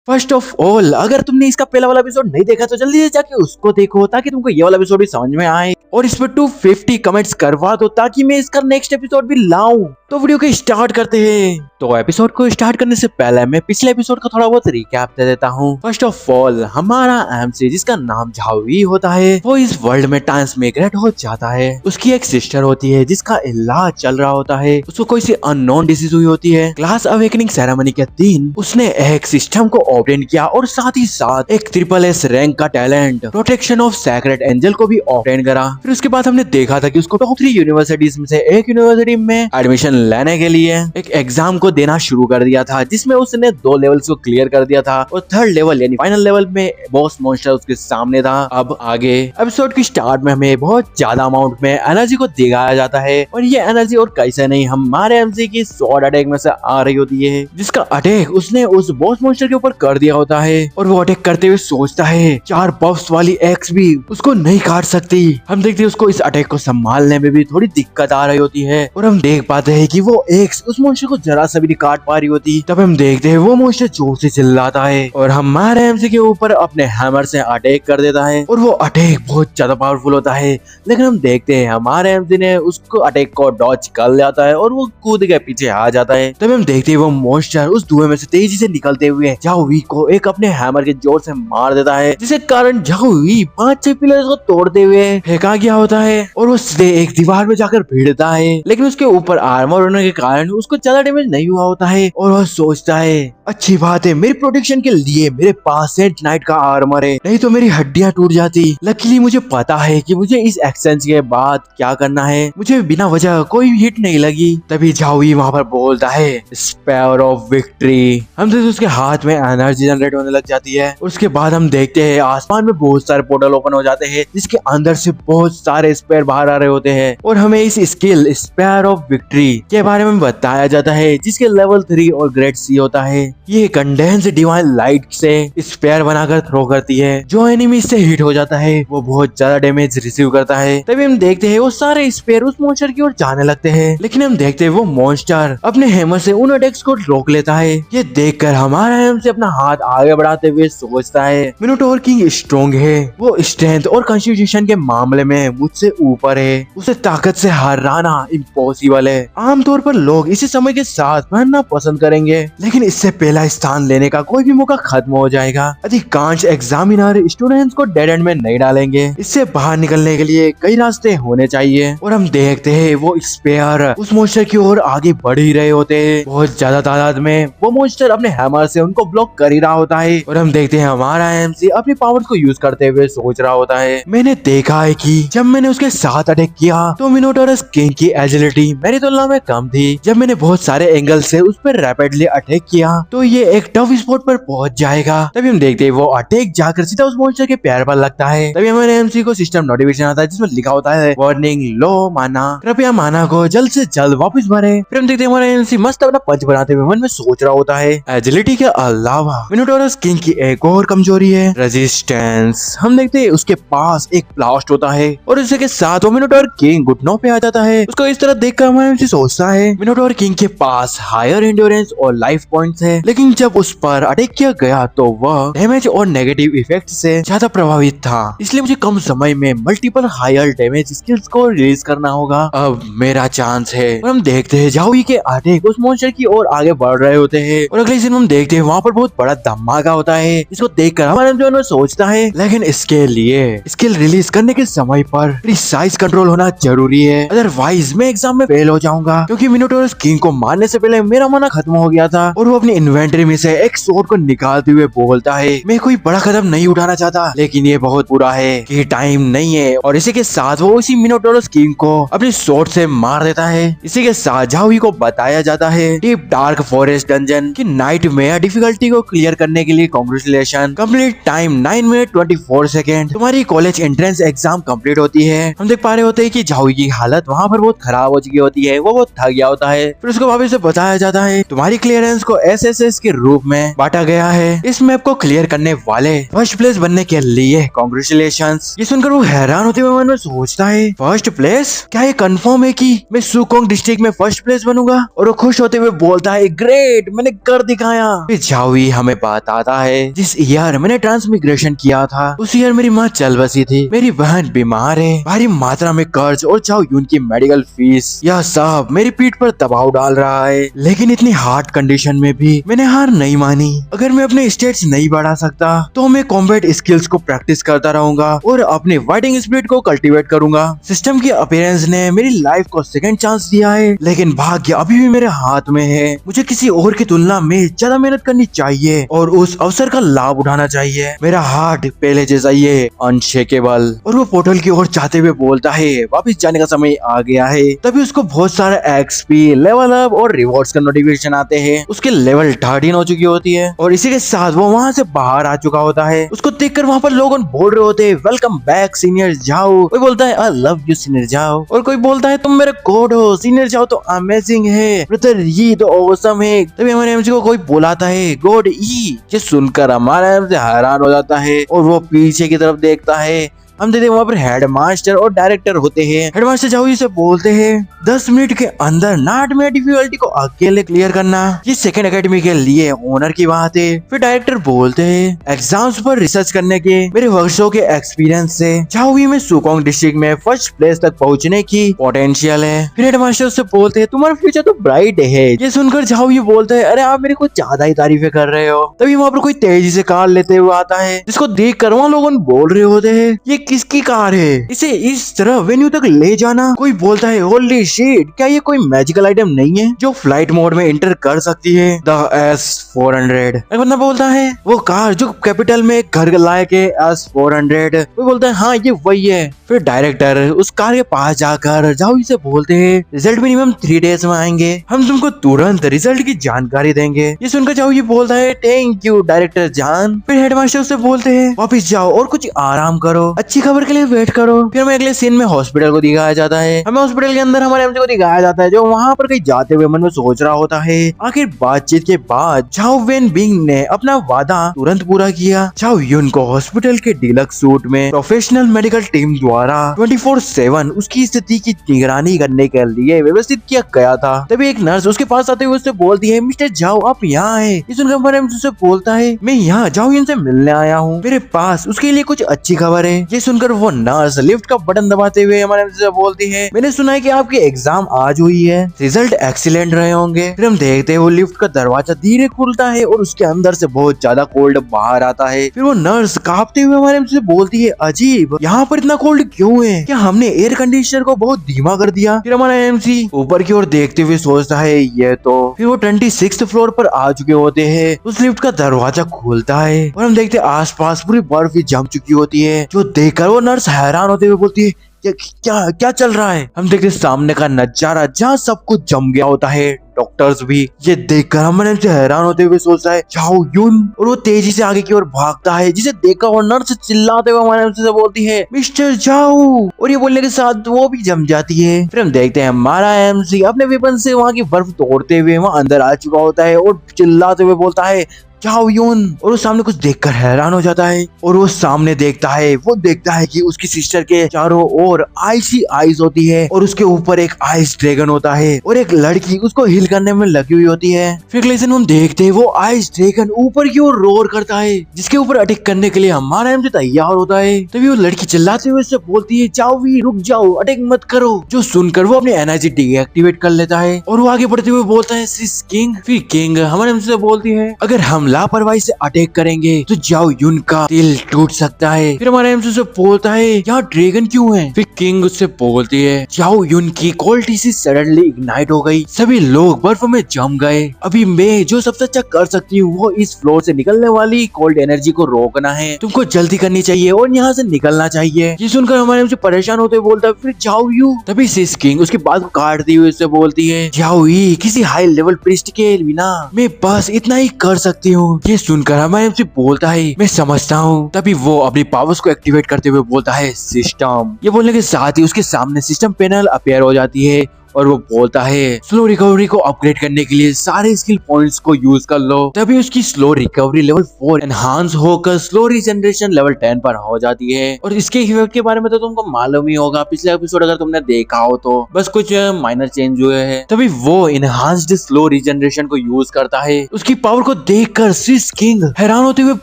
First of all, अगर तुमने इसका पहला वाला एपिसोड नहीं देखा तो जल्दी से जाके उसको देखो ताकि तुमको ये वाला एपिसोड भी समझ में आए, और इस पर 250 कमेंट्स करवा दो ताकि मैं इसका नेक्स्ट एपिसोड भी लाऊं। तो वीडियो को स्टार्ट करते हैं। तो एपिसोड को स्टार्ट करने से पहले मैं पिछले एपिसोड का थोड़ा बहुत रिकैप दे देता हूँ। फर्स्ट ऑफ ऑल, हमारा एमसी जिसका नाम झावी होता है वो इस वर्ल्ड में ट्रांसमिग्रेट हो जाता है। उसकी एक सिस्टर होती है जिसका इलाज चल रहा होता है। उसको कोई सी अननोन डिसीज हुई होती है। क्लास अवेकनिंग सेरेमनी के दिन उसने एक सिस्टम को ऑब्टेन किया और साथ ही साथ एक SSS रैंक का talent protection of sacred angel को भी ऑब्टेन करा। फिर उसके बाद हमने देखा था कि उसको टॉप 3 यूनिवर्सिटीज में से एक यूनिवर्सिटी में एडमिशन लेने के लिए एक एग्जाम को देना शुरू कर दिया था, जिसमें उसने 2 लेवल्स को क्लियर कर दिया था और 3rd लेवल यानी फाइनल लेवल में बॉस मॉन्स्टर उसके सामने था। अब आगे एपिसोड की स्टार्ट में हमें बहुत ज्यादा अमाउंट में एनर्जी को दिखाया जाता है, और ये एनर्जी और कैसे नहीं हमारे एमसी की स्वॉर्ड अटैक में से आ रही होती है, जिसका अटैक उसने उस बॉस मॉन्स्टर के ऊपर कर दिया होता है। और वो अटैक करते हुए सोचता है 4 बफ्स वाली एक्स भी उसको नहीं काट सकती। हम देखते हैं उसको इस अटैक को संभालने में भी थोड़ी दिक्कत आ रही होती है, और हम देख पाते हैं कि वो एक्स उस मॉन्स्टर को जरा सा भी नहीं काट पा रही होती। तब हम देखते हैं वो मॉन्स्टर जोर से चिल्लाता है और हमारे एमसी के ऊपर अपने हैमर से अटैक कर देता है, और वो अटैक बहुत ज्यादा पावरफुल होता है। लेकिन हम देखते हैं हमारे एमसी ने उसको अटैक को डॉज कर जाता है और वो कूद के पीछे आ जाता है। तब हम देखते हैं वो मॉन्स्टर उस धुएं में से तेजी से निकलते हुए झावी को एक अपने हैमर के जोर से मार देता है, जिसके कारण झावी 5-6 पिलर्स को तोड़ते हुए फेंका गया होता है और वो सीधे एक दीवार में जाकर भिड़ता है। लेकिन उसके ऊपर आर्मर होने के कारण उसको ज्यादा डैमेज नहीं हुआ होता है, और वह सोचता है अच्छी बात है, मेरी प्रोटेक्शन के लिए मेरे पास सेंट नाइट का आर्मर है, नहीं तो मेरी हड्डियां टूट जाती। लकीली मुझे पता है कि मुझे इस एक्सचेंज के बाद क्या करना है, मुझे बिना वजह कोई हिट नहीं लगी। तभी झावी वहाँ पर बोलता है स्पेयर ऑफ विक्ट्री। हम तो उसके हाथ में एनर्जी जनरेट होने लग जाती है। उसके बाद हम देखते हैं आसमान में बहुत सारे पोर्टल ओपन हो जाते हैं, जिसके अंदर से बहुत सारे स्पेयर बाहर आ रहे होते हैं, और हमें इस स्किल स्पेयर ऑफ विक्ट्री के बारे में बताया जाता है, जिसके लेवल 3 और ग्रेड C होता है। ये कंडेंस डिवाइन लाइट से स्पेयर बनाकर थ्रो करती है, जो एनिमी से हिट हो जाता है वो बहुत ज्यादा डैमेज रिसीव करता है। तभी हम देखते हैं वो सारे स्पेयर उस मॉन्स्टर की ओर जाने लगते हैं, लेकिन हम देखते हैं वो मॉन्स्टर अपने हैमर से उन अटैक्स को रोक लेता है। ये देखकर हमारा एमसी अपना हाथ आगे बढ़ाते हुए सोचता है मिनोटोर किंग स्ट्रॉन्ग है, वो स्ट्रेंथ और कॉन्स्टिट्यूशन के मामले में मुझसे ऊपर है, उसे ताकत से हराना इम्पॉसिबल है। आमतौर पर लोग इसी समय के साथ मरना पसंद करेंगे, लेकिन इससे पहला स्थान लेने का कोई भी मौका खत्म हो जाएगा। अधिकांश एग्जामिनर स्टूडेंट्स को डेड एंड में नहीं डालेंगे, इससे बाहर निकलने के लिए कई रास्ते होने चाहिए। और हम देखते हैं वो स्पेयर उस मॉन्स्टर की ओर आगे बढ़ ही रहे होते हैं, बहुत ज्यादा तादाद में। वो मॉन्स्टर अपने हैमर से उनको ब्लॉक कर ही रहा होता है, और हम देखते हैं हमारा एमसी अपनी पावर्स को यूज करते हुए सोच रहा होता है मैंने देखा है कि जब मैंने उसके साथ अटैक किया तो मिनोटोरस किंग की एजिलिटी मेरी तुलना में कम थी। जब मैंने बहुत सारे एंगल से उस पर रैपिडली अटैक किया तो ये एक टफ स्पॉट पर पहुंच जाएगा। तभी हम देखते हैं वो अटैक जाकर सीधा उस मॉन्स्टर के पैर पर लगता है। तभी हमारे एमसी को सिस्टम नोटिफिकेशन आता है, जिसमें लिखा होता है वार्निंग लो माना, कृपया माना को जल्द से जल्द वापस भरे। फिर हम देखते हैं हमारा एमसी मस्त अपना पंच बनाते हुए मन में सोच रहा होता है एजिलिटी के अलावा मिनोटोरस किंग की एक और कमजोरी है रेजिस्टेंस। हम देखते हैं उसके पास एक ब्लास्ट होता है, और इसी के साथ वो मिनोटोर किंग घुटनों पे आ जाता है। उसको इस तरह देखकर हमारा एमसी सोचता है मिनोटोर किंग के पास हायर एंड्योरेंस और लाइफ पॉइंट्स है, लेकिन जब उस पर अटैक किया गया तो वह डैमेज और नेगेटिव इफेक्ट से ज्यादा प्रभावित था, इसलिए मुझे कम समय में मल्टीपल हायर डैमेज स्किल्स को रिलीज करना होगा। अब मेरा चांस है। और हम देखते हैं झावी के अटैक उस मॉन्स्टर की ओर आगे बढ़ रहे होते हैं, और अगले सीन हम देखते हैं वहाँ पर बहुत बड़ा धमाका होता है। इसको देखकर हमारा एमसी सोचता है लेकिन इसके लिए स्किल रिलीज करने के समय पर प्रिसाइज कंट्रोल होना जरूरी है, अदरवाइज मैं एग्जाम में फेल हो जाऊंगा। क्योंकि मिनोटोरस किंग को मारने से पहले मेरा मना खत्म हो गया था, और वो अपनी इन्वेंटरी में से एक स्वॉर्ड को निकालते हुए बोलता है मैं कोई बड़ा कदम नहीं उठाना चाहता, लेकिन ये बहुत बुरा है कि टाइम नहीं है। और इसी के साथ वो इसी मिनोटोरस किंग को अपनी स्वॉर्ड से मार देता है। इसी के साथ झावी को बताया जाता है डीप डार्क फॉरेस्ट डंजन की नाइट में डिफिकल्टी को क्लियर करने के लिए congratulation, complete time 9 minute 24 second. तुम्हारी कॉलेज एंट्रेंस एग्जाम कंप्लीट होती है। हम देख पा रहे होते हैं कि झावी की हालत वहाँ पर बहुत खराब हो चुकी होती है, वो बहुत थक गया होता है। फिर उसको वापस से बताया जाता है तुम्हारी क्लियरेंस को SSS के रूप में बांटा गया है, इस मैप को क्लियर करने वाले फर्स्ट प्लेस बनने के लिए कांग्रेचुलेशंस। ये सुनकर वो हैरान होते हुए मन में सोचता है फर्स्ट प्लेस, क्या ये कंफर्म है कि मैं सुकोंग डिस्ट्रिक्ट में फर्स्ट प्लेस बनूंगा? और वो खुश होते हुए बोलता है ग्रेट, मैंने कर दिखाया। झावी हमें बताता है जिस ईयर मैंने ट्रांसमिग्रेशन किया था उस ईयर मेरी माँ चल बसी थी, मेरी बहन बीमार है, भारी मात्रा में कर्ज और चाओ यून की मेडिकल फीस, यह सब मेरी पीठ पर दबाव डाल रहा है। लेकिन इतनी हार्ड कंडीशन में भी मैंने हार नहीं मानी। अगर मैं अपने स्टेट्स नहीं बढ़ा सकता तो मैं कॉम्बैट स्किल्स को प्रैक्टिस करता रहूंगा और अपने फाइटिंग स्पिरिट को कल्टीवेट करूंगा। सिस्टम की अपीयरेंस ने मेरी लाइफ को सेकंड चांस दिया है, लेकिन भाग्य अभी भी मेरे हाथ में है। मुझे किसी और की तुलना में ज्यादा मेहनत करनी चाहिए और उस अवसर का लाभ उठाना चाहिए। मेरा हार्ट पहले जैसा ही है, अनशेकेबल। और वो पोर्टल की ओर जाते हुए बोलता है वापस जाने का समय आ गया है। तभी उसको बहुत सारा एक्सपी, लेवल अप और रिवॉर्ड्स का नोटिफिकेशन आते हैं। उसके लेवल 13 हो चुकी होती है और इसी के साथ वो वहाँ से बाहर आ चुका होता है। उसको देखकर वहाँ पर लोग बोल रहे होते हैं वेलकम बैक सीनियर जाओ। कोई बोलता है आई लव यू सीनियर जाओ और कोई बोलता है तुम मेरे गॉड हो, सीनियर जाओ तो अमेजिंग है, ब्रदर ये तो ऑसम है। तभी हमारे एमसी को कोई बुलाता है गॉड ई। ये सुनकर हमारा एमसी हैरान हो जाता है और वो पीछे की तरफ देखता है। हम देखते हैं वहाँ पर हेडमास्टर और डायरेक्टर होते हैं। हेडमास्टर जाओ से बोलते हैं 10 मिनट के अंदर नाट में डिफिकल्टी को अकेले क्लियर करना ये सेकंड एकेडमी के लिए ऑनर की बात है। फिर डायरेक्टर बोलते हैं एग्जाम्स पर रिसर्च करने के मेरे वर्षों के एक्सपीरियंस से झाओवी में सुकोंग डिस्ट्रिक्ट में फर्स्ट प्लेस तक पहुँचने की पोटेंशियल है। फिर हेडमास्टर से बोलते हैं तुम्हारा फ्यूचर तो ब्राइट है। ये सुनकर झाओवी बोलते हैं अरे आप मेरे को ज्यादा ही तारीफें कर रहे हो। तभी वहाँ पर कोई तेजी से कार लेते हुए आता है जिसको देख कर वहाँ लोग बोल रहे होते हैं ये किसकी कार है, इसे इस तरह वेन्यू तक ले जाना। कोई बोलता है होली शिट, क्या ये कोई मैजिकल आइटम नहीं है जो फ्लाइट मोड में एंटर कर सकती है? The S400। एक बंदा बोलता है वो कार जो कैपिटल में घर लाए के S400। कोई बोलता है हाँ ये वही है। फिर डायरेक्टर उस कार के पास जाकर जाओ इसे बोलते हैं रिजल्ट मिनिमम 3 डेज में आएंगे, हम तुमको तुरंत रिजल्ट की जानकारी देंगे। ये सुनकर जाओ ये बोलता है थैंक यू डायरेक्टर जान। फिर हेडमास्टर से बोलते हैं वापिस जाओ और कुछ आराम करो, अच्छी खबर के लिए वेट करो। फिर हमें अगले सीन में हॉस्पिटल को दिखाया जाता है। हमें हॉस्पिटल के अंदर हमारे एमसी को दिखाया जाता है जो वहाँ पर कहीं जाते हुए मन में सोच रहा होता है। आखिर बातचीत के बाद झाओ वेन बिंग ने अपना वादा तुरंत पूरा किया। झाओ यून को हॉस्पिटल के डीलक्स सूट में प्रोफेशनल मेडिकल टीम द्वारा 24/7 उसकी स्थिति की निगरानी करने के लिए व्यवस्थित किया गया था। तभी एक नर्स उसके पास आते हुए उससे बोलती है मिस्टर झाओ आप यहाँ है। ये सुनकर हमारे एमसी से बोलता है मैं यहाँ झाओ यून से मिलने आया हूँ, मेरे पास उसके लिए कुछ अच्छी खबर है। ये सुनकर वो नर्स लिफ्ट का बटन दबाते हुए हमारे एमसी से बोलती है मैंने सुना है कि आपकी एग्जाम आज हुई है, रिजल्ट एक्सीलेंट रहे होंगे। फिर हम देखते हैं वो लिफ्ट का दरवाजा धीरे खुलता है और उसके अंदर से बहुत ज्यादा कोल्ड बाहर आता है। फिर वो नर्स कांपते हुए हमारे एमसी से बोलती है अजीब यहाँ पर इतना कोल्ड क्यों है, क्या हमने एयर कंडीशनर को बहुत धीमा कर दिया? फिर हमारा एमसी ऊपर की ओर देखते हुए सोचता है ये तो। फिर वो 26th फ्लोर पर आ चुके होते हैं। उस लिफ्ट का दरवाजा खुलता है और हम देखते हैं आसपास पूरी बर्फ ही जम चुकी होती है जो देखकर वो नर्स हैरान होते हुए बोलती है क्या क्या चल रहा है? हम देखते सामने का नजारा जहाँ सब कुछ जम गया होता है, डॉक्टर्स भी। ये देखकर हमारे से हैरान होते हुए सोचता है झाओ यून और वो तेजी से आगे की ओर भागता है जिसे देखकर वो नर्स चिल्लाते हुए हमारे से बोलती है मिस्टर झाओ और ये बोलने के साथ वो भी जम जाती है। फिर हम देखते हैं हमारा एमसी अपने वेपन से वहाँ की बर्फ तोड़ते हुए वहाँ अंदर आ चुका होता है और चिल्लाते हुए बोलता है झाओ यून और वो सामने कुछ देखकर हैरान हो जाता है और वो सामने देखता है कि उसकी सिस्टर के चारों ओर आइसी आइज होती है और उसके ऊपर एक आइस ड्रैगन होता है और एक लड़की उसको हिल करने में लगी हुई होती है। फिर लेकिन हम देखते हैं वो आइस ड्रैगन ऊपर की ओर रोर करता है जिसके ऊपर अटैक करने के लिए हमारा एमसी तैयार होता है। तभी वो लड़की चिल्लाते हुए उससे बोलती है जाओवी रुक जाओ, अटैक मत करो। जो सुनकर वो अपनी एनर्जी डीएक्टिवेट कर लेता है और वो आगे बढ़ते हुए बोलता है सिस किंग। फिर किंग हमारे एमसी से बोलती है अगर हम लापरवाही से अटैक करेंगे तो जाओ यून का दिल टूट सकता है। फिर हमारा एमसी से बोलता है यहाँ ड्रैगन क्यों है? फिर किंग उससे बोलती है जाओ यून की कोल्ड टीसी सडनली इग्नाइट हो गई, सभी लोग बर्फ में जम गए। अभी मैं जो सबसे अच्छा कर सकती हूँ वो इस फ्लोर से निकलने वाली कोल्ड एनर्जी को रोकना है, तुमको जल्दी करनी चाहिए और यहाँ से निकलना चाहिए। ये सुनकर हमारे एमसी परेशान होते हुए बोलता है फिर जाओ यू। तभी सिस किंग उसकी बात को काटती हुई उससे बोलती है जाओ ही किसी हाई लेवल प्रीस्ट के बिना मैं बस इतना ही कर सकती हूँ। ये सुनकर हमारे एमसी बोलता है मैं समझता हूँ। तभी वो अपनी पावर्स को एक्टिवेट करते हुए बोलता है सिस्टम। ये बोलने के साथ ही उसके सामने सिस्टम पैनल अपीयर हो जाती है और वो बोलता है स्लो रिकवरी को अपग्रेड करने के लिए सारे स्किल पॉइंट्स को यूज कर लो, तभी उसकी स्लो रिकवरी लेवल 4 एनहांस होकर स्लो रीजनरेशन लेवल 10 पर हो जाती है। और इसके इफेक्ट के बारे में तो तुमको मालूम ही होगा, पिछले एपिसोड अगर तुमने देखा हो तो बस कुछ माइनर चेंज हुए हैं। तभी वो इनहांस्ड स्लो रीजनरेशन को यूज करता है। उसकी पावर को देखकर सिस किंग हैरान होते हुए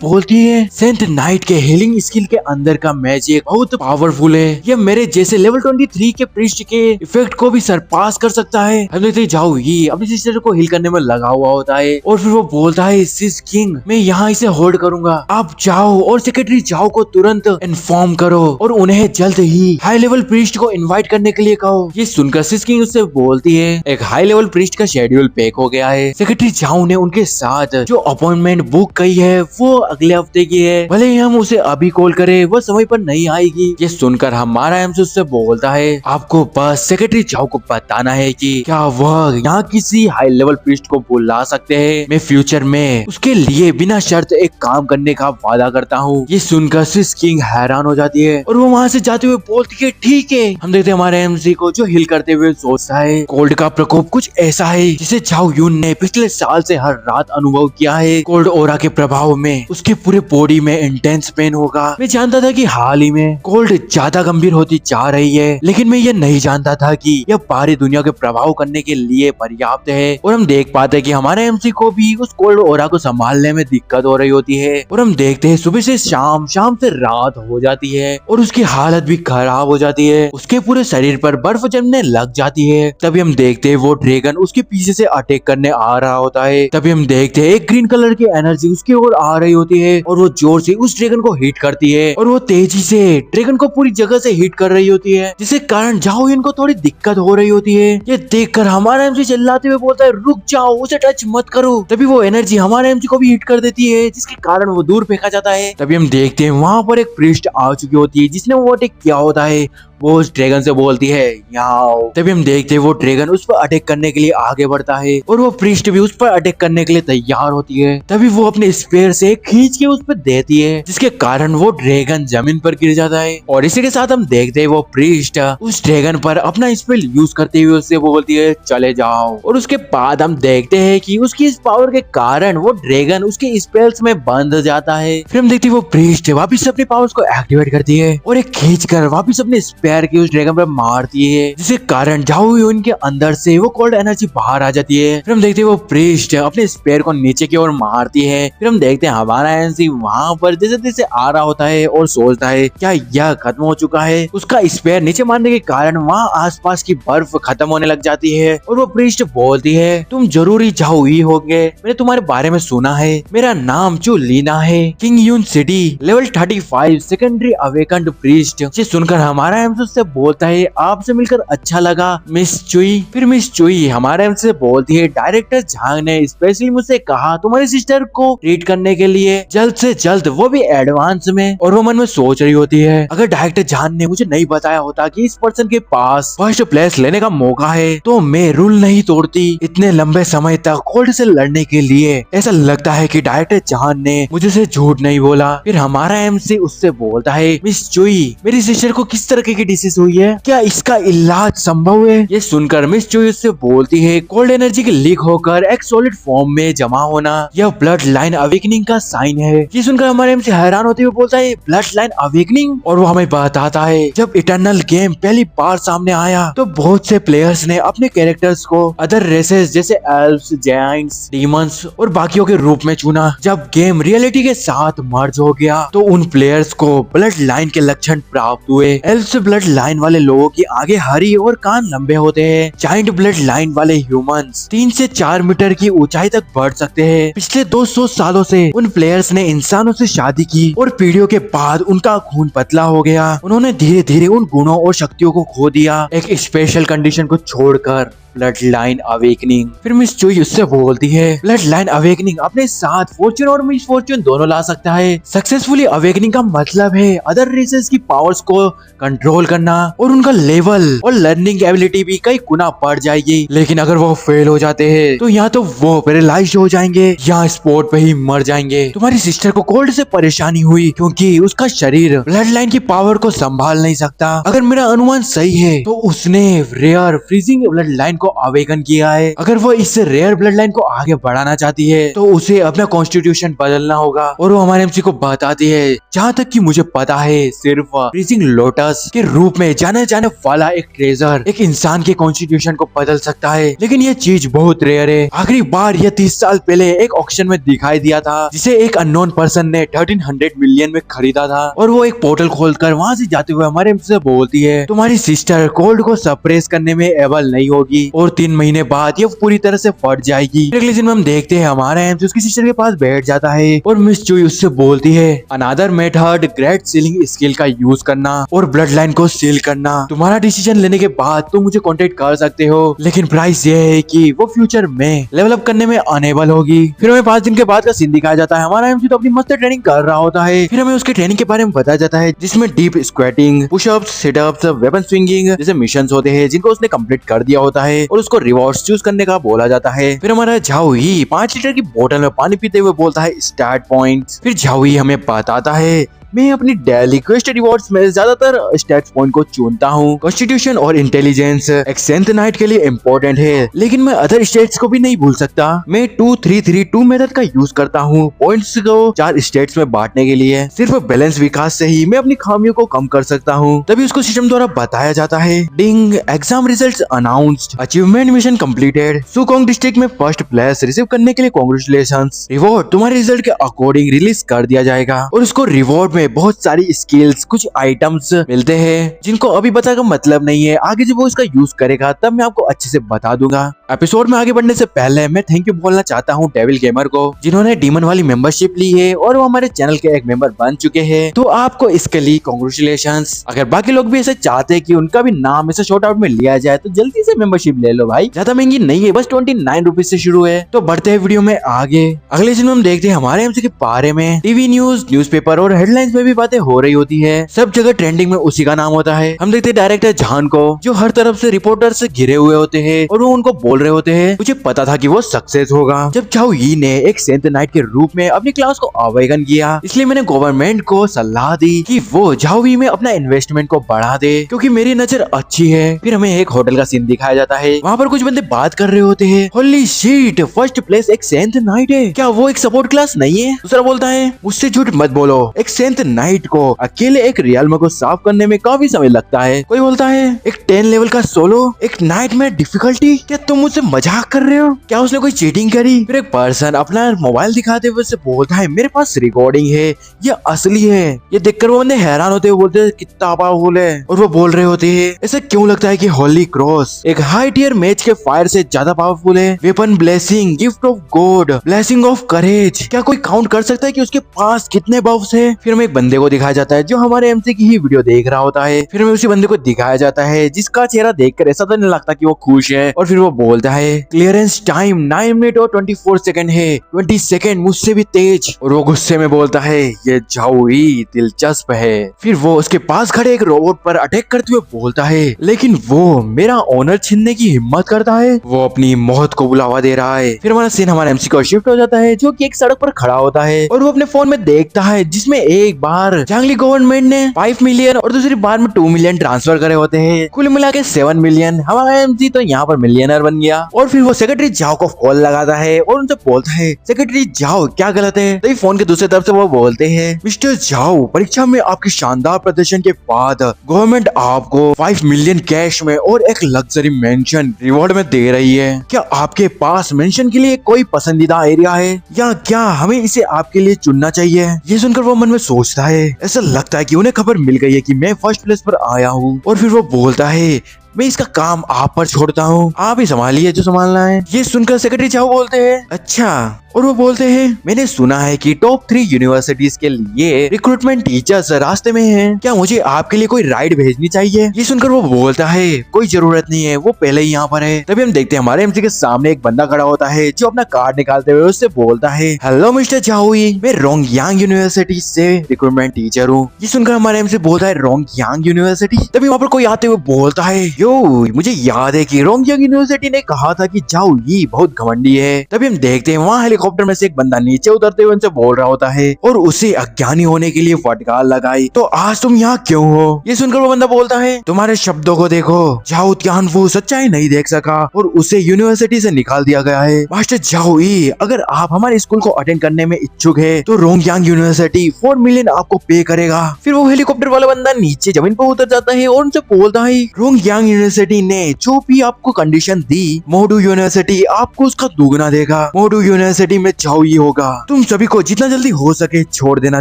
बोलती है सेंट नाइट के हीलिंग स्किल के अंदर का मैजिक बहुत पावरफुल है, यह मेरे जैसे लेवल 23 के पृष्ठ के इफेक्ट को भी सरपास कर सकता है। हम देखते जाओ ये अपनी सिस्टर को हील करने में लगा हुआ होता है और फिर वो बोलता है सिस किंग मैं यहाँ इसे होल्ड करूंगा, आप जाओ और सेक्रेटरी जाओ को तुरंत इन्फॉर्म करो और उन्हें जल्द ही हाई लेवल प्रीस्ट को इनवाइट करने के लिए कहो। ये सुनकर सिस किंग उससे बोलती है एक हाई लेवल प्रीस्ट का शेड्यूल पैक हो गया है, सेक्रेटरी जाओ ने उनके साथ जो अपॉइंटमेंट बुक की है वो अगले हफ्ते की है, भले ही हम उसे अभी कॉल करें वो समय पर नहीं आएगी। ये सुनकर हमारा एमसी उससे बोलता है आपको बस सेक्रेटरी जाओ को बताना है कि क्या वह यहाँ किसी हाई लेवल प्रीस्ट को बुला सकते हैं, मैं फ्यूचर में उसके लिए बिना शर्त एक काम करने का वादा करता हूँ। ये सुनकर सिस किंग हैरान हो जाती है और वो वहाँ से जाते हुए बोलती है ठीक है। हम देखते हैं हमारे एमसी को जो हिल करते हुए सोचता है कोल्ड का प्रकोप कुछ ऐसा है जिसे झाओ यून ने पिछले साल से हर रात अनुभव किया है। कोल्ड ओरा के प्रभाव में उसके पूरे बॉडी में इंटेंस पेन होगा। मैं जानता था कि हाल ही में कोल्ड ज्यादा गंभीर होती जा रही है, लेकिन मैं ये नहीं जानता था कि यह बाहरी दुनिया के प्रभाव करने के लिए पर्याप्त है। और हम देख पाते हैं कि हमारे एमसी को भी उस कोल्ड ओरा को संभालने में दिक्कत हो रही होती है। और हम देखते हैं सुबह से शाम, शाम से रात हो जाती है और उसकी हालत भी खराब हो जाती है, उसके पूरे शरीर पर बर्फ जमने लग जाती है। तभी हम देखते हैं वो ड्रैगन उसके पीछे से अटैक करने आ रहा होता है। तभी हम देखते हैं एक ग्रीन कलर की एनर्जी उसकी ओर आ रही होती है और वो जोर से उस ड्रैगन को हिट करती है और वो तेजी से ड्रैगन को पूरी जगह से हिट कर रही होती है, जिसके कारण झाओ यून को थोड़ी दिक्कत हो रही होती है। ये देखकर हमारा एमसी चिल्लाते हुए बोलता है रुक जाओ, उसे टच मत करो। तभी वो एनर्जी हमारे एमसी को भी हिट कर देती है, जिसके कारण वो दूर फेंका जाता है। तभी हम देखते हैं वहां पर एक प्रीस्ट आ चुकी होती है जिसने वो अटैक किया होता है। वो उस ड्रैगन से बोलती है यहाँ। तभी हम देखते हैं वो ड्रैगन उस पर अटैक करने के लिए आगे बढ़ता है और वो प्रीस्ट भी उस पर अटैक करने के लिए तैयार होती है। तभी वो अपने स्पेयर से खींच के उस पर देती है, जिसके कारण वो ड्रैगन जमीन पर गिर जाता है। और इसी के साथ हम देखते हैं वो प्रीस्ट उस ड्रैगन पर अपना स्पेल यूज करते हुए उससे बोलती है चले जाओ। और उसके बाद हम देखते हैं कि उसकी इस पावर के कारण वो ड्रैगन उसके स्पेल्स में बंद जाता है। फिर हम देखते हैं वो प्रीस्ट वापिस अपने पावर्स को एक्टिवेट करती है और एक खींच कर वापिस अपने पैर की उस ड्रैगन पर मारती है, जिसके कारण झाओ यून के अंदर से वो कोल्ड एनर्जी बाहर आ जाती है। फिर हम देखते हैं वो प्रीस्ट अपने स्पेयर को नीचे की ओर मारती है। फिर हम देखते हैं हमारा एनसी वहां पर जैसे जैसे आ रहा होता है और सोचता है क्या यह खत्म हो चुका है। उसका स्पेयर नीचे मारने के कारण वहाँ आसपास की बर्फ खत्म होने लग जाती है और वो प्रीस्ट बोलती है तुम जरूरी झाओ ही होंगे, मैंने तुम्हारे बारे में सुना है, मेरा नाम जो लीना है, king Yun city level 35 secondary awakened priest. ये सुनकर हमारा एमसी से बोलता है आपसे मिलकर अच्छा लगा मिस चुई। फिर मिस चुई हमारे एमसी से बोलती है डायरेक्टर झांग ने स्पेशली मुझसे कहा तुम्हारी सिस्टर को ट्रीट करने के लिए जल्द से जल्द, वो भी एडवांस में। और वो मन में सोच रही होती है अगर डायरेक्टर झांग ने मुझे नहीं बताया होता कि इस पर्सन के पास फर्स्ट प्लेस लेने का मौका है तो मैं रूल नहीं तोड़ती इतने लंबे समय तक कोल्ड से लड़ने के लिए। ऐसा लगता है कि डायरेक्टर झांग ने मुझे से झूठ नहीं बोला। फिर हमारा एमसी उससे बोलता है मिस चुई मेरी सिस्टर को किस तरह की डिसीज हुई है, क्या इसका इलाज संभव है। ये सुनकर मिस चुई उससे बोलती है कोल्ड एनर्जी के लीक होकर एक सॉलिड फॉर्म में जमा होना यह ब्लड लाइन अवेकनिंग का साइन है। ये सुनकर हमारे एमसी हैरान होते हुए बोलता है ब्लड लाइन अवेकनिंग, और वो हमें बताता है जब इटर्नल गेम पहली बार सामने आया तो बहुत से प्लेयर्स ने अपने कैरेक्टर्स को अदर रेसेस जैसे एल्व्स, जायंट्स, डीमंस और बाकियों के रूप में चुना। जब गेम रियलिटी के साथ मर्ज हो गया तो उन प्लेयर्स को ब्लड लाइन के लक्षण प्राप्त हुए। एल्व्स ब्लड लाइन वाले लोगों की आगे हरी और कान लंबे होते हैं। जाइंट ब्लड लाइन वाले ह्यूमंस 3 से 4 मीटर की ऊंचाई तक बढ़ सकते हैं। पिछले 200 सालों से उन प्लेयर्स ने इंसानों से शादी की और पीढ़ियों के बाद उनका खून पतला हो गया। उन्होंने धीरे धीरे उन गुणों और शक्तियों को खो दिया एक स्पेशल कंडीशन को छोड़कर। Blood line awakening. फिर मिस चुई उससे बोलती है ब्लड लाइन अवेकनिंग अपने साथ फॉर्चून और मिस फॉर्चून दोनों ला सकता है। सक्सेसफुली अवेकनिंग का मतलब है अदर रेसेस की पावर्स को कंट्रोल करना और उनका लेवल और लर्निंग एबिलिटी भी कई गुना बढ़ जाएगी। लेकिन अगर वो फेल हो जाते हैं तो या तो वो पैरालाइज्ड हो जाएंगे या स्पॉट पे ही मर जाएंगे। तुम्हारी सिस्टर को कोल्ड से परेशानी हुई क्योंकि उसका शरीर ब्लड लाइन की पावर को संभाल नहीं सकता। अगर मेरा अनुमान सही है तो उसने रेयर फ्रीजिंग ब्लड लाइन को अवेकन किया है। अगर वो इससे रेयर ब्लड लाइन को आगे बढ़ाना चाहती है तो उसे अपना कॉन्स्टिट्यूशन बदलना होगा। और वो हमारे एमसी को बताती है जहाँ तक कि मुझे पता है सिर्फ फ्रीजिंग लोटस के रूप में जाने वाला एक ट्रेजर एक इंसान के कॉन्स्टिट्यूशन को बदल सकता है। लेकिन ये चीज बहुत रेयर है। आखिरी बार यह 30 साल पहले एक ऑक्शन में दिखाई दिया था जिसे एक अननोन पर्सन ने 1300 मिलियन में खरीदा था। और वो एक पोर्टल खोलकर वहाँ से जाते हुए हमारे एमसी से बोलती है तुम्हारी सिस्टर कोल्ड को सप्रेस करने में एबल नहीं होगी और 3 महीने बाद ये पूरी तरह से फट जाएगी। अगले दिन में हम देखते हैं हमारा एमसी उसकी सिस्टर के पास बैठ जाता है और मिस चुई उससे बोलती है another method great ceiling skill का यूज करना और ब्लड लाइन को सील करना। तुम्हारा डिसीजन लेने के बाद तुम मुझे कांटेक्ट कर सकते हो लेकिन प्राइस ये है कि वो फ्यूचर में लेवल अप करने में अनेबल होगी। फिर हमें 5 दिन के बाद का सीन दिखाया जाता है। हमारा एमसी तो अपनी मस्त ट्रेनिंग कर रहा होता है। फिर हमें उसके ट्रेनिंग के बारे में बताया जाता है जिसमें deep squatting pushups sit-ups weapon swinging जैसे मिशंस होते हैं जिनको उसने कंप्लीट कर दिया होता है और उसको रिवॉर्ड्स चूज करने का बोला जाता है। फिर हमारा झाओई 5 लीटर की बोतल में पानी पीते हुए बोलता है स्टार्ट पॉइंट्स। फिर झाओई हमें बताता है मैं अपनी डेली क्वेस्ट रिवॉर्ड्स में ज्यादातर स्टैट्स पॉइंट को चुनता हूँ। कॉन्स्टिट्यूशन और इंटेलिजेंस एक्सेंथ नाइट के लिए इम्पोर्टेंट है लेकिन मैं अदर स्टेट्स को भी नहीं भूल सकता। मैं 2-3-3-2 मेथड का यूज करता हूँ पॉइंट्स को 4 स्टेट्स में बांटने के लिए। सिर्फ बैलेंस विकास से ही मैं अपनी खामियों को कम कर सकता हूँ। तभी उसको सिस्टम द्वारा बताया जाता है ding exam result announced achievement mission completed Sukong district में फर्स्ट प्लेस रिसीव करने के लिए कांग्रेचुलेशंस। रिवॉर्ड तुम्हारे रिजल्ट के अकॉर्डिंग रिलीज कर दिया जाएगा और उसको रिवॉर्ड में बहुत सारी स्किल्स कुछ आइटम्स मिलते हैं जिनको अभी बता का मतलब नहीं है। आगे जब वो इसका यूज करेगा तब मैं आपको अच्छे से बता दूंगा। एपिसोड में आगे बढ़ने से पहले मैं थैंक यू बोलना चाहता हूँ डेविल गेमर को जिन्होंने डीमन वाली मेंबरशिप ली है और वो हमारे चैनल के एक मेंबर बन चुके हैं। तो आपको इसके लिए कांग्रेचुलेशंस। अगर बाकी लोग भी ऐसे चाहते हैं कि उनका भी नाम ऐसे शॉर्ट आउट में लिया जाए तो जल्दी से मेंबरशिप ले लो भाई, ज्यादा महंगी नहीं है, बस 29 रुपीज से शुरू है। तो बढ़ते हैं वीडियो में आगे। अगले दिन में हम देखते हैं हमारे एमसी के बारे में टीवी न्यूज न्यूज़पेपर और हेडलाइंस में भी बातें हो रही होती है। सब जगह ट्रेंडिंग में उसी का नाम होता है। हम देखते हैं डायरेक्टर जहान को जो हर तरफ से रिपोर्टर से घिरे हुए होते हैं और वो उनको बोल रहे होते हैं मुझे पता था कि वो सक्सेस होगा। जब झाओ यी ने एक सेंथ नाइट के रूप में अपनी क्लास को अवेकन किया इसलिए मैंने गवर्नमेंट को सलाह दी कि वो झाओ यी में अपना इन्वेस्टमेंट को बढ़ा दे क्योंकि मेरी नजर अच्छी है। फिर हमें एक होटल का सीन दिखाया जाता है। वहाँ पर कुछ बंदे बात कर रहे होते हैं होली शिट फर्स्ट प्लेस एक सेंथ नाइट है, क्या वो एक सपोर्ट क्लास नहीं है? दूसरा बोलता है मुझसे झूठ मत बोलो, एक सेंथ नाइट को अकेले एक रियल्म को साफ करने में काफी समय लगता है। कोई बोलता है एक 10 लेवल का सोलो एक नाइट में डिफिकल्टी, क्या तुम मुझसे मजाक कर रहे हो? क्या उसने कोई चीटिंग करी? फिर एक पर्सन अपना मोबाइल दिखाते हुए से बोलता है मेरे पास रिकॉर्डिंग है, ये असली है। ये देखकर वो बंदे हैरान होते हुए बोलते हैं कितना पावरफुल है और वो बोल रहे होते हैं ऐसा क्यों लगता है कि होली क्रॉस एक हाई टियर मैच के फायर से ज्यादा पावरफुल है। Weapon blessing gift of God blessing of courage, क्या कोई काउंट कर सकता है कि उसके पास कितने बफ्स है? फिर हमें एक बंदे को दिखाया जाता है जो हमारे एमसी की ही वीडियो देख रहा होता है। फिर हमें उसी बंदे को दिखाया जाता है जिसका चेहरा देखकर ऐसा तो नहीं लगता कि वो खुश है। और फिर वो बोलता है क्लियरेंस टाइम 9 मिनट और 24 सेकंड है, 20 सेकंड मुझसे भी तेज। और वो गुस्से में बोलता है ये झाओ यी दिलचस्प है। फिर वो उसके पास खड़े एक रोबोट पर अटैक करते हुए बोलता है लेकिन वो मेरा ऑनर छीनने की हिम्मत करता है, वो अपनी मौत को बुलावा दे रहा है। फिर हमारा सीन हमारे एमसी को शिफ्ट हो जाता है जो कि एक सड़क पर खड़ा होता है और वो अपने फोन में देखता है जिसमें एक बार जांगली गवर्नमेंट ने 5 मिलियन और दूसरी बार में 2 मिलियन ट्रांसफर करे होते हैं, कुल मिला के 7 मिलियन। हमारा एमसी तो यहाँ पर मिलियनर बन गया। और फिर वो सेक्रेटरी जाओ को कॉल लगाता है और उनसे बोलता है सेक्रेटरी जाओ क्या गलत है? तो फोन के दूसरी तरफ से वो बोलते हैं मिस्टर जाओ परीक्षा में आपके शानदार प्रदर्शन के बाद गवर्नमेंट आपको 5 मिलियन कैश में और एक लग्जरी मेंशन रिवॉर्ड में दे रही है। क्या आपके पास मेंशन के लिए कोई पसंदीदा एरिया है या क्या हमें इसे आपके लिए चुनना चाहिए? ये सुनकर वो मन में सोचता है, ऐसा लगता है कि उन्हें खबर मिल गई है कि मैं फर्स्ट प्लेस पर आया हूँ। और फिर वो बोलता है मैं इसका काम आप पर छोड़ता हूँ, आप ही संभालिए जो संभालना है। ये सुनकर सेक्रेटरी झाओ बोलते हैं अच्छा, और वो बोलते हैं मैंने सुना है कि टॉप 3 यूनिवर्सिटीज के लिए रिक्रूटमेंट टीचर्स रास्ते में हैं, क्या मुझे आपके लिए कोई राइड भेजनी चाहिए? ये सुनकर वो बोलता है कोई जरूरत नहीं है, वो पहले ही यहाँ पर है। तभी हम देखते हैं हमारे एमसी के सामने एक बंदा खड़ा होता है जो अपना कार्ड निकालते हुए उससे बोलता है हेलो मिस्टर झाओई, मैं रोंगयांग यूनिवर्सिटी से रिक्रूटमेंट टीचर हूँ। ये सुनकर हमारे एमसी बोलता है रोंगयांग यूनिवर्सिटी। तभी वहाँ पर कोई आते हुए बोलता है यो मुझे याद है कि रोंगयांग यूनिवर्सिटी ने कहा था कि झाओई बहुत घमंडी है। तभी हम देखते हैं वहाँ हेलीकॉप्टर में से एक बंदा नीचे उतरते हुए उनसे बोल रहा होता है और उसे अज्ञानी होने के लिए फटकार लगाई, तो आज तुम यहाँ क्यों हो? ये सुनकर वो बंदा बोलता है तुम्हारे शब्दों को देखो, झाओ तियानफू सच्चाई नहीं देख सका और उसे यूनिवर्सिटी से निकाल दिया गया है। मास्टर झाओई, अगर आप हमारे स्कूल को अटेंड करने में इच्छुक है तो रोंगयांग यूनिवर्सिटी 4 मिलियन आपको पे करेगा। फिर वो हेलीकॉप्टर वाला बंदा नीचे जमीन पर उतर जाता है और उनसे बोलता है रोंगयांग यूनिवर्सिटी ने जो भी आपको कंडीशन दी, मोडू यूनिवर्सिटी आपको उसका दुगना देगा। मोडू यूनिवर्सिटी में झाओई होगा, तुम सभी को जितना जल्दी हो सके छोड़ देना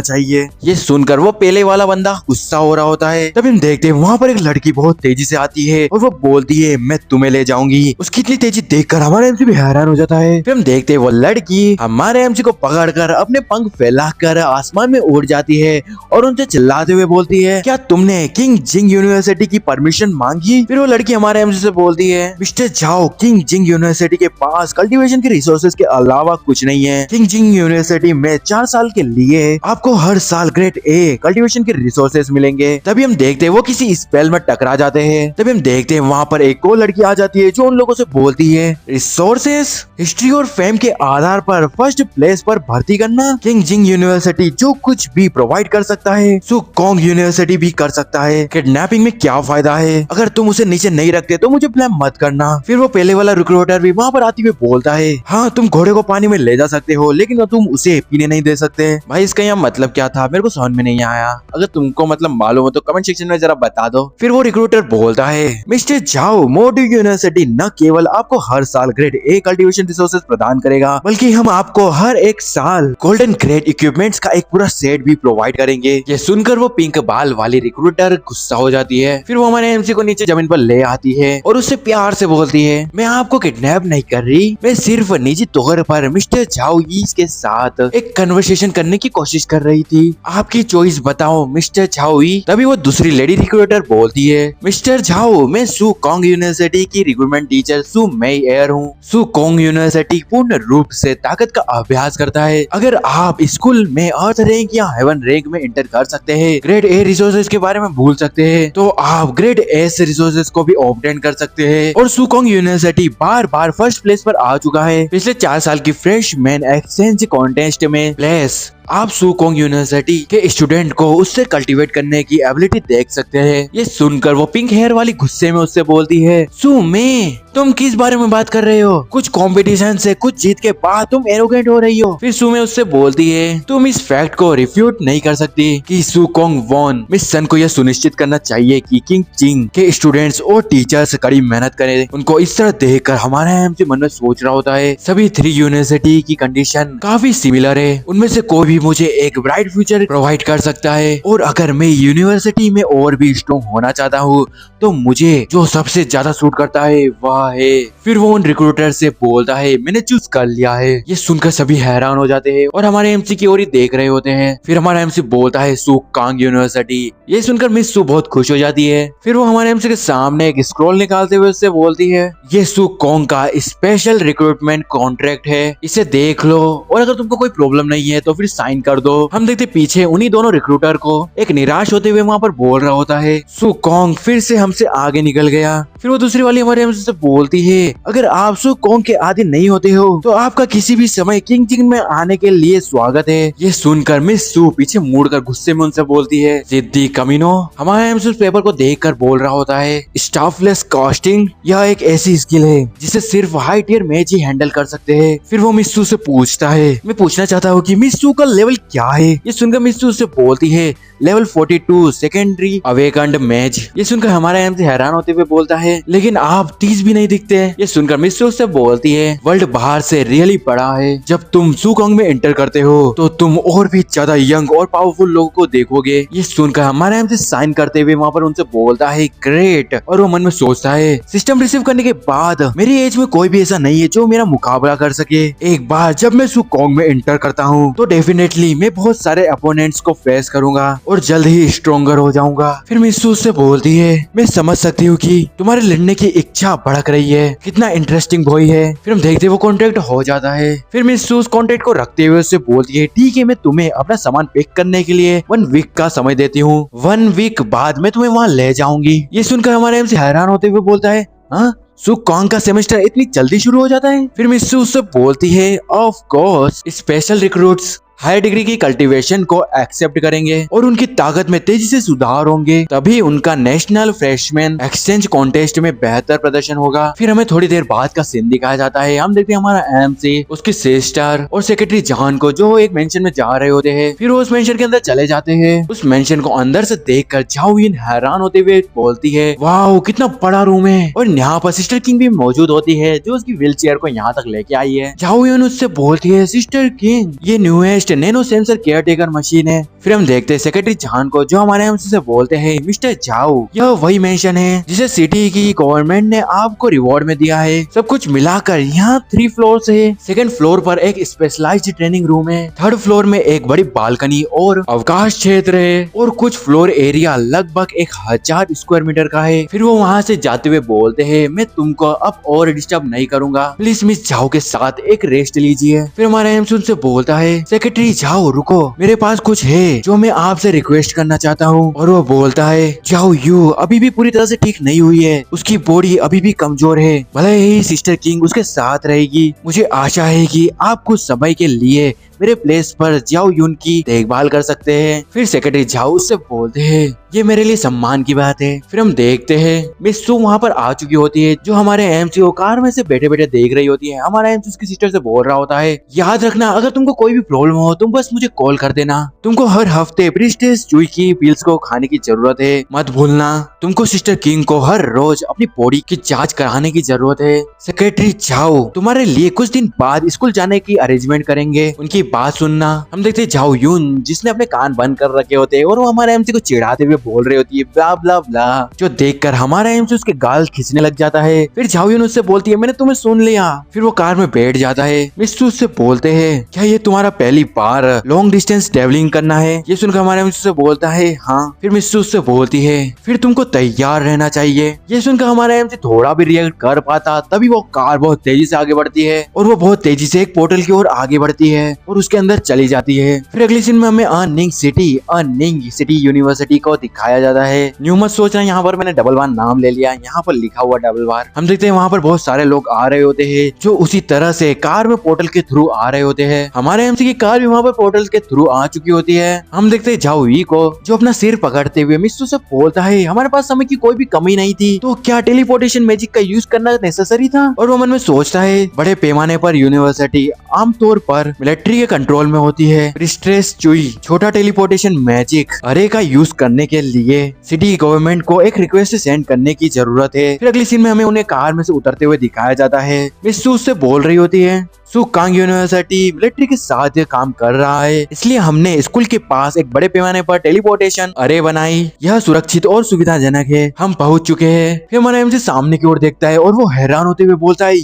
चाहिए। ये सुनकर वो पहले वाला बंदा गुस्सा हो रहा होता है। तभी हम देखते हैं वहाँ पर एक लड़की बहुत तेजी से आती है और वो बोलती है मैं तुम्हें ले जाऊंगी। उसकी इतनी तेजी देखकर हमारा एमसी भी हैरान हो जाता है। फिर हम देखते हैं वो लड़की हमारे एमसी को पकड़कर अपने पंख फैलाकर आसमान में उड़ जाती है और उनसे चिल्लाते हुए बोलती है क्या तुमने किंग जिंग यूनिवर्सिटी की परमिशन मांगी? फिर वो लड़की हमारे एमसी से बोलती है मिस्टर झाओ, किंग जिंग यूनिवर्सिटी के पास कल्टीवेशन के रिसोर्सेज के अलावा कुछ नहीं है। किंग जिंग यूनिवर्सिटी में 4 साल के लिए आपको हर साल ग्रेड ए कल्टीवेशन के रिसोर्सेज मिलेंगे। तभी हम देखते हैं वो किसी स्पेल में टकरा जाते हैं। तभी हम देखते हैं वहाँ पर एक और लड़की आ जाती है जो उन लोगों से बोलती है रिसोर्सेज हिस्ट्री और फेम के आधार पर फर्स्ट प्लेस पर भर्ती करना। किंग जिंग यूनिवर्सिटी जो कुछ भी प्रोवाइड कर सकता है सो कोंग यूनिवर्सिटी भी कर सकता है। किडनैपिंग में क्या फायदा है? अगर तुम उसे नीचे नहीं रखते तो मुझे ब्लेम मत करना। फिर वो पहले वाला रिक्रूटर भी वहाँ पर आती हुई बोलता है हाँ तुम घोड़े को पानी में ले जा सकते हो लेकिन तुम उसे पीने नहीं दे सकते। भाई इसका यहाँ मतलब क्या था मेरे को समझ में नहीं आया, अगर तुमको मतलब मालूम हो तो कमेंट सेक्शन में जरा बता दो। फिर वो रिक्रूटर बोलता है मिस्टर झाओ, मोडू यूनिवर्सिटी न केवल आपको हर साल ग्रेड ए कल्टीवेशन रिसोर्सेज प्रदान करेगा बल्कि हम आपको हर एक साल गोल्डन ग्रेड इक्विपमेंट्स का एक पूरा सेट भी प्रोवाइड करेंगे। ये सुनकर वो पिंक बाल वाली रिक्रूटर गुस्सा हो जाती है। फिर वो हमारे एमसी को नीचे जमीन पर ले आती है और उससे प्यार से बोलती है मैं आपको किडनैप नहीं कर रही, मैं सिर्फ निजी तौर पर मिस्टर झाओ के साथ एक कन्वर्सेशन करने की कोशिश कर रही थी। आपकी चॉइस बताओ मिस्टर झाओई। तभी वो दूसरी लेडी रिक्रूटर बोलती है मिस्टर झाओ, मैं सू कोंग यूनिवर्सिटी की रिक्रूटमेंट टीचर सू मई एयर हूँ। सू कोंग यूनिवर्सिटी पूर्ण रूप से ताकत का अभ्यास करता है। अगर आप स्कूल में अर्थ रैंक या हेवन रैंक में इंटर कर सकते हैं, ग्रेड ए रिसोर्सेज के बारे में भूल सकते हैं, तो आप ग्रेड एस रिसोर्सेज को भी ऑब्टेन कर सकते हैं। और सू कोंग यूनिवर्सिटी बार बार फर्स्ट प्लेस पर आ चुका है। पिछले 4 साल की फ्रेशमैन एक्सचेंज कॉन्टेस्ट में प्लेस आप सू कोंग यूनिवर्सिटी के स्टूडेंट को उससे कल्टीवेट करने की एबिलिटी देख सकते हैं। ये सुनकर वो पिंक हेयर वाली गुस्से में उससे बोलती है सू मे, तुम किस बारे में बात कर रहे हो? कुछ कंपटीशन से कुछ जीत के बाद तुम एरोगेंट हो रही हो। फिर सू मे उससे बोलती है तुम इस फैक्ट को रिफ्यूट नहीं कर सकती कि सू कोंग वॉन। मिस सन को यह सुनिश्चित करना चाहिए कि किंग जिंग के स्टूडेंट्स और टीचर्स कड़ी मेहनत करें। उनको इस तरह देखकर हमारा एमसी मन में सोच रहा होता है सभी 3 यूनिवर्सिटी की कंडीशन काफी सिमिलर है, उनमें से कोई भी मुझे एक ब्राइट फ्यूचर प्रोवाइड कर सकता है। और अगर मैं यूनिवर्सिटी में और भी स्ट्रॉन्ग होना चाहता हूँ तो मुझे जो सबसे ज्यादा सूट करता है वह है। फिर वो उन रिक्रूटर से बोलता है मैंने चूज कर लिया है। ये सुनकर सभी हैरान हो जाते हैं और हमारे एमसी की ओर ही देख रहे होते हैं। फिर हमारा एमसी बोलता है सू कोंग यूनिवर्सिटी। ये सुनकर मिस सू बहुत खुश हो जाती है। फिर वो हमारे एमसी के सामने एक स्क्रॉल निकालते हुए उससे बोलती है ये सू कोंग का स्पेशल रिक्रूटमेंट कॉन्ट्रैक्ट है, इसे देख लो और अगर तुमको कोई प्रॉब्लम नहीं है तो फिर साइन कर दो। हम देखते पीछे उन्हीं दोनों रिक्रूटर को एक निराश होते हुए वहाँ पर बोल रहा होता है सू कोंग फिर से हमसे आगे निकल गया। फिर वो दूसरी वाली हमारे एमसी से बोलती है अगर आप सू कोंग के आदि नहीं होते हो तो आपका किसी भी समय किंग जिंग में आने के लिए स्वागत है। ये सुनकर मिस सू पीछे मुड़कर गुस्से में उनसे बोलती है जिद्दी कमीनो। हमारा एमसी उस पेपर को देखकर बोल रहा होता है स्टाफलेस कास्टिंग यह एक ऐसी स्किल है जिसे सिर्फ हाई टियर मैच ही हैंडल कर सकते हैं। फिर वो मिस सू से पूछता है मैं पूछना चाहता हूँ कि मिस सू का लेवल क्या है। ये सुनकर मिस्सू उससे बोलती है लेवल 42 सेकेंडरी अवेकंड मैच। ये सुनकर हमारा एमसी हैरान होते हुए बोलता है लेकिन आप 30 भी नहीं दिखते हैं। ये सुनकर मिस्सू उससे बोलती है वर्ल्ड बाहर से रियली बड़ा है, जब तुम सुकोंग में एंटर करते हो तो तुम और भी ज्यादा यंग और पावरफुल लोगों को देखोगे। ये सुनकर हमारा एमसी साइन करते हुए वहाँ पर उनसे बोलता है ग्रेट, और वो मन में सोचता है सिस्टम रिसीव करने के बाद मेरी एज में कोई भी ऐसा नहीं है जो मेरा मुकाबला कर सके। एक बार जब मैं सुकोंग में एंटर करता हूँ तो डेफिनेटली मैं बहुत सारे अपोनेंट्स को फेस करूंगा और जल्द ही स्ट्रॉन्गर हो जाऊंगा। फिर मिस्सू उससे बोलती है मैं समझ सकती हूँ कि तुम्हारे लड़ने की इच्छा भड़क रही है, कितना इंटरेस्टिंग बॉय है। फिर हम देखते वो कॉन्ट्रैक्ट हो जाता है। फिर मिस्सू उस कॉन्ट्रैक्ट को रखते हुए उससे बोलती है ठीक है, मैं तुम्हें अपना सामान पिक करने के लिए 1 वीक का समय देती हूँ, 1 वीक बाद मैं तुम्हें वहाँ ले जाऊंगी। ये सुनकर हमारे एमसी हैरान होते हुए बोलता है हाँ सुकोंग का सेमेस्टर इतनी जल्दी शुरू हो जाता है। फिर मिस्सू उससे बोलती है of course special recruits higher degree की कल्टीवेशन को एक्सेप्ट करेंगे और उनकी ताकत में तेजी से सुधार होंगे, तभी उनका नेशनल फ्रेशमैन एक्सचेंज कॉन्टेस्ट में बेहतर प्रदर्शन होगा। फिर हमें थोड़ी देर बाद का सीन दिखाया जाता है। हम देखते हैं हमारा एमसी उसकी सिस्टर और सेक्रेटरी जॉन को जो एक मेंशन में जा रहे होते हैं। फिर वो उस मेंशन के अंदर चले जाते हैं। उस मेंशन को अंदर से देखकर झाओ यून हैरान होते हुए बोलती है वाह कितना बड़ा रूम है, और यहाँ पर सिस्टर किंग भी मौजूद होती है जो उसकी व्हील चेयर को यहाँ तक लेके आई है। झाओ यून उससे बोलती है सिस्टर किंग ये newest nano sensor caretaker machine है। फिर हम देखते हैं सेक्रेटरी जॉन को जो हमारे एमसी से बोलते हैं मिस्टर झाओ यह वही मेंशन है जिसे सिटी की गवर्नमेंट ने आपको रिवॉर्ड में दिया है। सब कुछ मिलाकर यहाँ 3 फ्लोर है। सेकंड फ्लोर पर एक स्पेशलाइज्ड ट्रेनिंग रूम है, थर्ड फ्लोर में एक बड़ी बालकनी और अवकाश क्षेत्र है, और कुछ फ्लोर एरिया लगभग 1000 स्क्वायर मीटर का है। फिर वो वहाँ से जाते हुए बोलते हैं मैं तुमको अब और डिस्टर्ब नहीं करूंगा, प्लीज मिस झाओ के साथ एक रेस्ट लीजिए। फिर हमारा एमसी उनसे बोलता है सेक्रेटरी झाओ रुको, मेरे पास कुछ है जो मैं आपसे रिक्वेस्ट करना चाहता हूँ। और वो बोलता है झाओ यू अभी भी पूरी तरह से ठीक नहीं हुई है, उसकी बॉडी अभी भी कमजोर है, भले ही सिस्टर किंग उसके साथ रहेगी। मुझे आशा है कि आप कुछ समय के लिए मेरे प्लेस पर झाओ यून की देखभाल कर सकते हैं। फिर सेक्रेटरी झाओ उससे बोलते हैं ये मेरे लिए सम्मान की बात है। फिर हम देखते हैं मिस्सू वहाँ पर आ चुकी होती है जो हमारे एमसी को कार में से बैठे बैठे देख रही होती है। हमारा एमसी उसकी सिस्टर से बोल रहा होता है याद रखना अगर तुमको कोई भी प्रॉब्लम हो तुम बस मुझे कॉल कर देना, तुमको हर हफ्ते प्रिस्टेस चुई की पिल्स को खाने की जरूरत है, मत भूलना। तुमको सिस्टर किंग को हर रोज अपनी बॉडी की जांच कराने की जरूरत है। सेक्रेटरी झाओ तुम्हारे लिए कुछ दिन बाद स्कूल जाने की अरेंजमेंट करेंगे, उनकी बात सुनना। हम देखते झाओ यून जिसने अपने कान बंद कर रखे होते हैं और वो हमारे एमसी को चिढ़ाते हुए बोल रही होती है ब्ला ब्ला ब्ला, जो देखकर हमारा एमसी उसके गाल खींचने लग जाता है। फिर झाओ यून उससे बोलती है मैंने तुम्हें सुन लिया। फिर वो कार में बैठ जाता है। मिस्सू उससे बोलते हैं क्या ये तुम्हारा पहली बार लॉन्ग डिस्टेंस ट्रेवलिंग करना है? ये सुनकर हमारे एमसी से बोलता है हाँ। फिर मिस्सू उससे बोलती है फिर तुमको तैयार रहना चाहिए। ये सुनकर हमारा एमसी थोड़ा भी रिएक्ट कर पाता तभी वो कार बहुत तेजी से आगे बढ़ती है और वो बहुत तेजी से एक पोर्टल की ओर आगे बढ़ती है और उसके अंदर चली जाती है। फिर अगली सीन में हमें अर्निंग सिटी यूनिवर्सिटी को दिखाया जाता है। न्यू मत सोचना यहाँ पर मैंने डबल बार नाम ले लिया, यहाँ पर लिखा हुआ डबल बार। हम देखते हैं वहाँ पर बहुत सारे लोग आ रहे होते हैं जो उसी तरह से कार में पोर्टल के थ्रू आ रहे होते हैं। हमारे एमसी की कार भी वहाँ पर पोर्टल के थ्रू आ चुकी होती है। हम देखते हैं झाओ यी को जो अपना सिर पकड़ते हुए मिस्सू से बोलता है हमारे पास समय की कोई भी कमी नहीं थी तो क्या टेलीपोर्टेशन मैजिक का यूज करना नेसेसरी था? और वो मन में सोचता है बड़े पैमाने पर यूनिवर्सिटी आमतौर पर मिलिट्री के कंट्रोल में होती है। प्रिस्टेस चुई छोटा टेलीपोर्टेशन मैजिक अरे का यूज करने के लिए सिटी गवर्नमेंट को एक रिक्वेस्ट सेंड करने की जरूरत है। फिर अगली सीन में हमें उन्हें कार में से उतरते हुए दिखाया जाता है। मिस्सू उससे बोल रही होती है सुकोंग यूनिवर्सिटी मिलिट्री के साथ ये काम कर रहा है, इसलिए हमने स्कूल के पास एक बड़े पैमाने पर टेलीपोर्टेशन अरे बनाई। यह सुरक्षित और सुविधाजनक है, हम पहुंच चुके हैं। फिर हमारा एमसी सामने की ओर देखता है और वो हैरान होते हुए बोलता है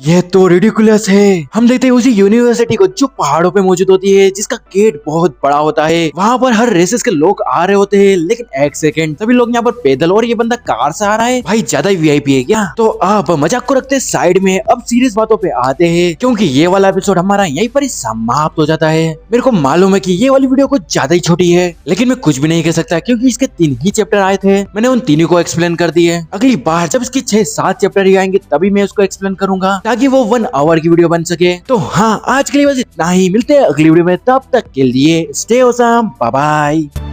ये तो रिडिकुलस है। हम देखते हैं उसी यूनिवर्सिटी को जो पहाड़ों पे मौजूद होती है जिसका गेट बहुत बड़ा होता है। वहाँ पर हर रेसेस के लोग आ रहे होते हैं, लेकिन एक सेकेंड सभी लोग यहाँ पर पैदल और ये बंदा कार से आ रहा है। भाई ज्यादा वीआईपी है क्या? तो अब मजाक को रखते साइड में, अब सीरियस बातों पे आते हैं क्योंकि ये वाला एपिसोड हमारा यहीं पर ही समाप्त हो जाता है। मेरे को मालूम है कि ये वाली वीडियो कुछ ज्यादा ही छोटी है, लेकिन मैं कुछ भी नहीं कह सकता क्योंकि इसके 3 ही चैप्टर आए थे। मैंने उन तीनों को एक्सप्लेन कर दिए। अगली बार जब इसके 6-7 चैप्टर ही आएंगे तभी मैं उसको एक्सप्लेन करूंगा ताकि वो 1 आवर की वीडियो बन सके। तो हाँ, आज के लिए बस इतना ही। मिलते हैं अगली वीडियो में, तब तक के लिए स्टे ऑसम, बाय बाय।